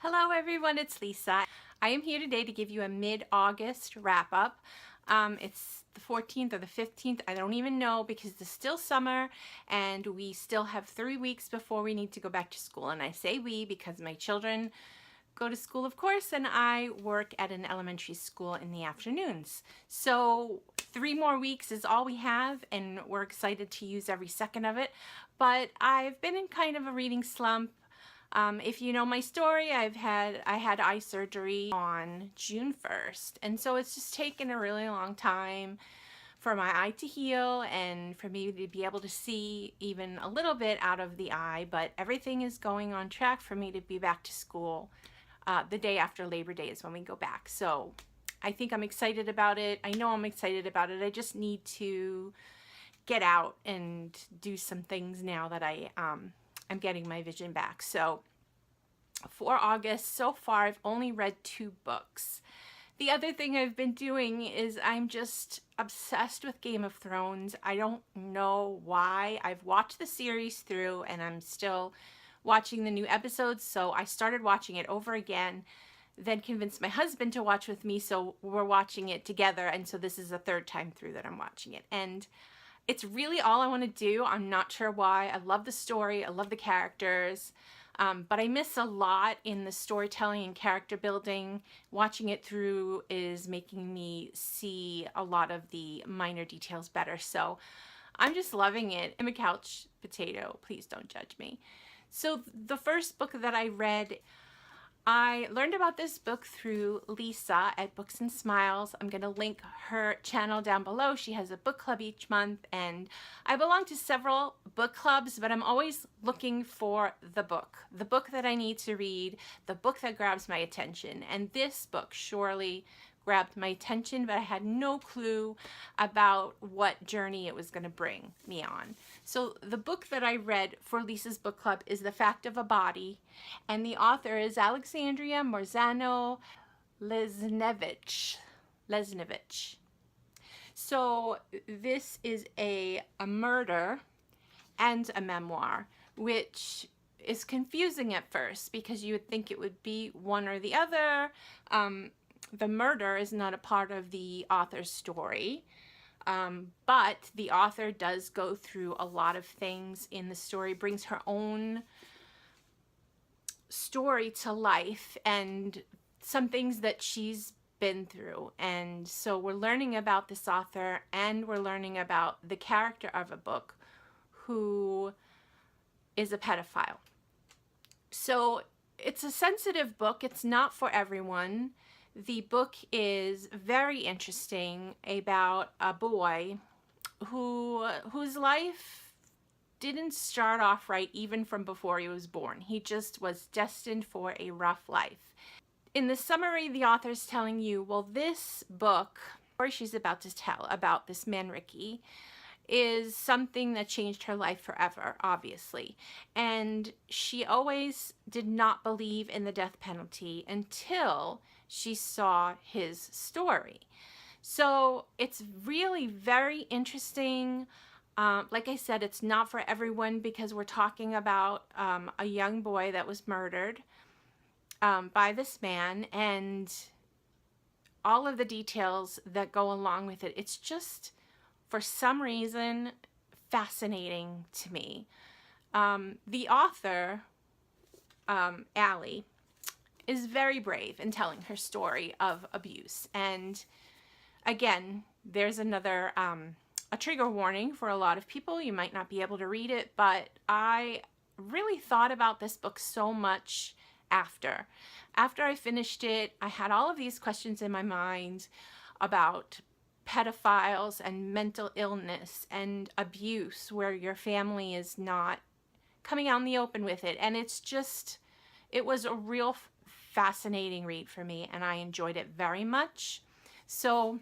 Hello everyone, it's Lisa. I am here today to give you a mid-August wrap-up. It's the 14th or the 15th, I don't even know, because it's still summer and we still have 3 weeks before we need to go back to school. And I say we because my children go to school, of course, and I work at an elementary school in the afternoons. So 3 more weeks is all we have, and we're excited to use every second of it. But I've been in kind of a reading slump. If you know my story, I had eye surgery on June 1st, and so it's just taken a really long time for my eye to heal and for me to be able to see even a little bit out of the eye, but everything is going on track for me to be back to school. The day after Labor Day is when we go back, so I think I'm excited about it. I know I'm excited about it. I just need to get out and do some things now that I'm getting my vision back. So for August, so far I've only read 2 books. The other thing I've been doing is I'm just obsessed with Game of Thrones. I don't know why. I've watched the series through and I'm still watching the new episodes, so I started watching it over again, then convinced my husband to watch with me, so we're watching it together, and so this is the 3rd time through that I'm watching it. And it's really all I want to do. I'm not sure why. I love the story. I love the characters. But I miss a lot in the storytelling and character building. Watching it through is making me see a lot of the minor details better. So I'm just loving it. I'm a couch potato. Please don't judge me. So the first book that I read, I learned about this book through Lisa at Books and Smiles. I'm going to link her channel down below. She has a book club each month, and I belong to several book clubs, but I'm always looking for the book that I need to read, the book that grabs my attention. And this book surely grabbed my attention, but I had no clue about what journey it was going to bring me on. So the book that I read for Lisa's book club is The Fact of a Body, and the author is Alexandria Morzano-Lesnevich. So this is a murder and a memoir, which is confusing at first because you would think it would be one or the other. The murder is not a part of the author's story, but the author does go through a lot of things in the story, brings her own story to life and some things that she's been through. And so we're learning about this author, and we're learning about the character of a book who is a pedophile. So it's a sensitive book. It's not for everyone. The book is very interesting about a boy whose life didn't start off right even from before he was born. He just was destined for a rough life. In the summary, the author is telling you, well, this book, or she's about to tell about this man, Ricky, is something that changed her life forever, obviously. And she always did not believe in the death penalty until she saw his story. So it's really very interesting. Like I said, it's not for everyone because we're talking about a young boy that was murdered by this man and all of the details that go along with it. It's just, for some reason, fascinating to me. The author, Allie, is very brave in telling her story of abuse. And again, there's another a trigger warning for a lot of people. You might not be able to read it, but I really thought about this book so much after I finished it. I had all of these questions in my mind about pedophiles and mental illness and abuse where your family is not coming out in the open with it. And it's just, it was a real fascinating read for me, and I enjoyed it very much. So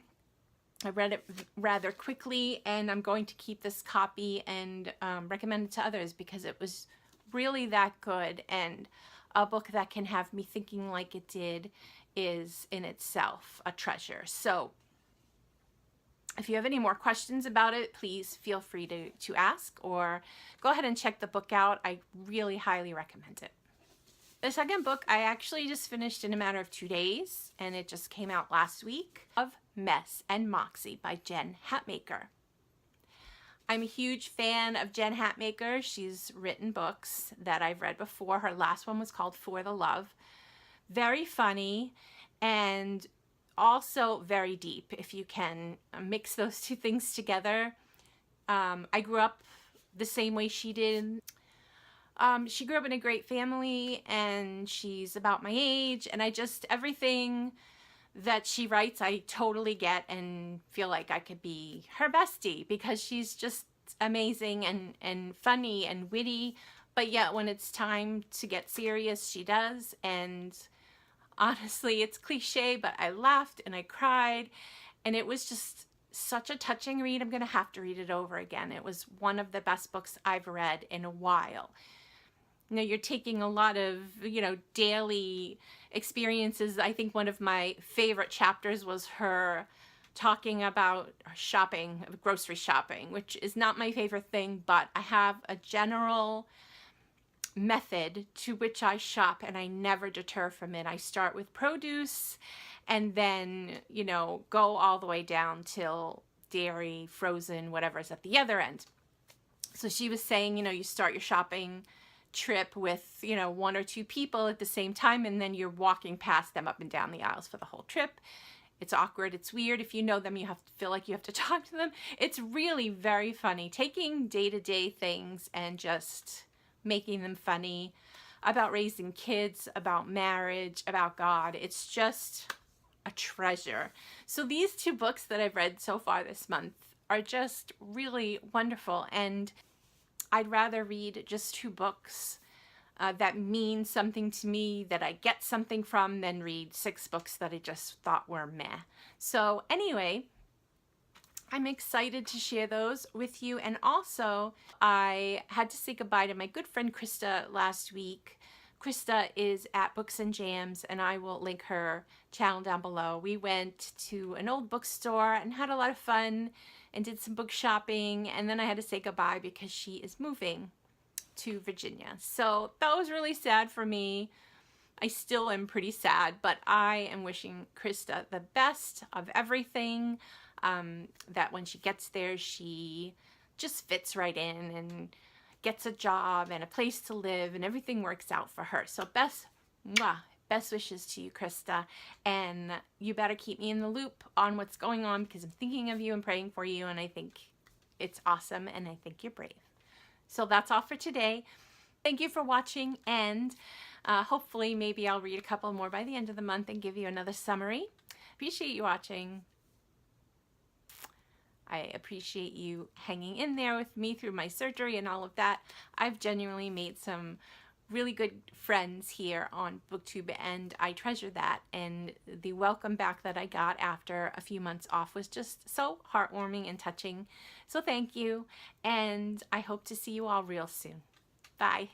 I read it rather quickly, and I'm going to keep this copy and recommend it to others because it was really that good, and a book that can have me thinking like it did is in itself a treasure. So if you have any more questions about it, please feel free to ask, or go ahead and check the book out. I really highly recommend it. The second book I actually just finished in a matter of 2 days, and it just came out last week, of Mess and Moxie by Jen Hatmaker. I'm a huge fan of Jen Hatmaker. She's written books that I've read before. Her last one was called For the Love. Very funny and also very deep, if you can mix those two things together. I grew up the same way she did. She grew up in a great family, and she's about my age, and everything that she writes I totally get and feel like I could be her bestie, because she's just amazing and funny and witty, but yet when it's time to get serious, she does. And honestly, it's cliche, but I laughed and I cried, and it was just such a touching read. I'm gonna have to read it over again. It was one of the best books I've read in a while. You know, you're taking a lot of, daily experiences. I think one of my favorite chapters was her talking about shopping, grocery shopping, which is not my favorite thing, but I have a general method to which I shop, and I never deter from it. I start with produce and then, go all the way down till dairy, frozen, whatever's at the other end. So she was saying, you start your shopping trip with, 1 or 2 people at the same time, and then you're walking past them up and down the aisles for the whole trip. It's awkward. It's weird. If you know them, you have to feel like you have to talk to them. It's really very funny, taking day-to-day things and just making them funny, about raising kids, about marriage, about God. It's just a treasure. So these 2 books that I've read so far this month are just really wonderful, and I'd rather read just 2 books that mean something to me, that I get something from, than read 6 books that I just thought were meh. So anyway, I'm excited to share those with you. And also, I had to say goodbye to my good friend Krista last week. Krista is at Books and Jams, and I will link her channel down below. We went to an old bookstore and had a lot of fun and did some book shopping, and then I had to say goodbye because she is moving to Virginia. So that was really sad for me. I still am pretty sad, but I am wishing Krista the best of everything, that when she gets there, she just fits right in and gets a job and a place to live, and everything works out for her. So best wishes to you, Krista, and you better keep me in the loop on what's going on, because I'm thinking of you and praying for you, and I think it's awesome, and I think you're brave. So that's all for today. Thank you for watching, and hopefully maybe I'll read a couple more by the end of the month and give you another summary. Appreciate you watching. I appreciate you hanging in there with me through my surgery and all of that. I've genuinely made some really good friends here on BookTube, and I treasure that. And the welcome back that I got after a few months off was just so heartwarming and touching. So thank you, and I hope to see you all real soon. Bye.